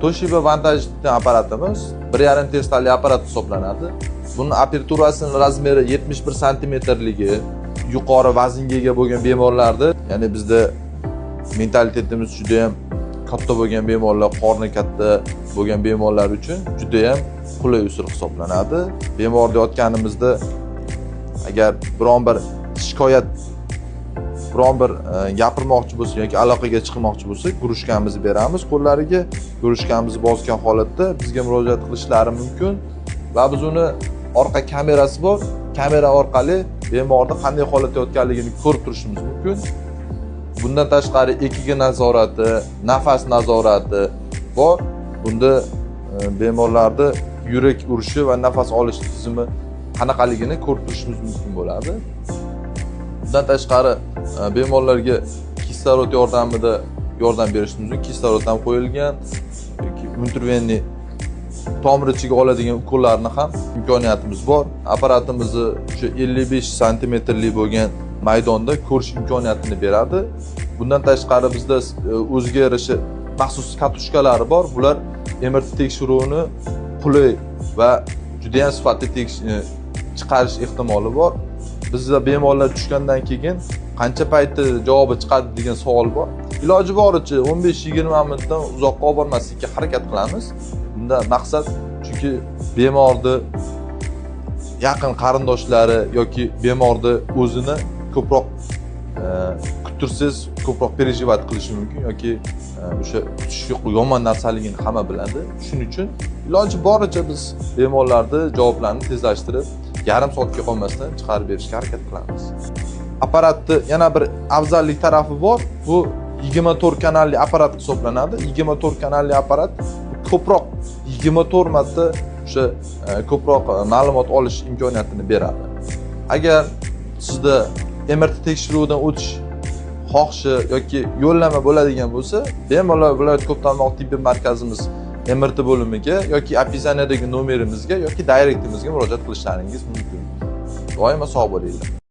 Toshiba Vantage apparatimiz 1,5 testali apparat hisoblanadi. Buning aperturasining razmeri 71 santimetrligi, yuqori vaznga ega bo'lgan bemorlarni, ya'ni bizda mentalitetimiz juda ham katta bo'lgan bemorlar, qorni katta bo'lgan bemorlar uchun juda ham qulay usul hisoblanadi. Bemorda yotganimizda agar biron bir shikoyat, biron bir gapirmoqchi bo'lsa yoki aloqaga chiqmoqchi bo'lsa, guruchkamizni beramiz qo'llariga. Guruchkamizni bosgan holatda bizga murojaat qilishlari mumkin va biz uni orqa kamerasi bor, kamera orqali bemorning qanday holatda yotganligini ko'rib turishimiz mumkin. Bundan tashqari EKG nazorati, nafas nazorati bor. Bunda bemorlarda yurak urishi va nafas olish tizimi qanaqaligini ko'rib turishimiz mumkin bo'ladi. Bundan tashqari bemorlarga kislorod yordamida yordam berishimiz mumkin. Kislorod ham qo'yilgan yoki intervenniy tomir ichiga oladigan ukollarni ham imkoniyatimiz bor. Apparatimizni o'sha 55 santimetrlik bo'lgan maydonda ko'rish imkoniyatini beradi. Bundan tashqari bizda o'ziga yarasha maxsus katushkalari bor. Bular MRT tekshiruvini qulay va juda ham sifatli chiqarish ehtimoli bor. Bizda bemorlar tushgandan keyin qancha paytda javobi chiqadi degan savol bor. Iloji boricha 15-20 minutdan uzoqqa olib bormaslikka harakat qilamiz. Bunda maqsad chunki bemorni yaqin qarindoshlari yoki bemorni o'zini ko'proq kutursiz, ko'proq переживать qilishi mumkin yoki o'sha kutish yomon narsaligini hamma biladi. Shuning uchun iloji boricha biz bemorlarni javoblarini tezlashtirib, yarim soatga qolmasdan chiqarib berishga harakat qilamiz. Apparatni yana bir afzallik tarafi bor. Bu 24 kanalli apparat hisoblanadi. 24 kanalli apparat ko'proq 24 marta o'sha ko'proq ma'lumot olish imkoniyatini beradi. Agar sizda MRT tekshiruvidan o'tish xohishi yoki yo'llanma bo'ladigan bo'lsa, bemalol viloyat ko'p tarmoqli tibbiy markazimiz MRT bo'limiga yoki opizaniyadagi nomerimizga yoki direktimizga murojaat qilishlaringiz mumkin. Doimo sog' bo'linglar.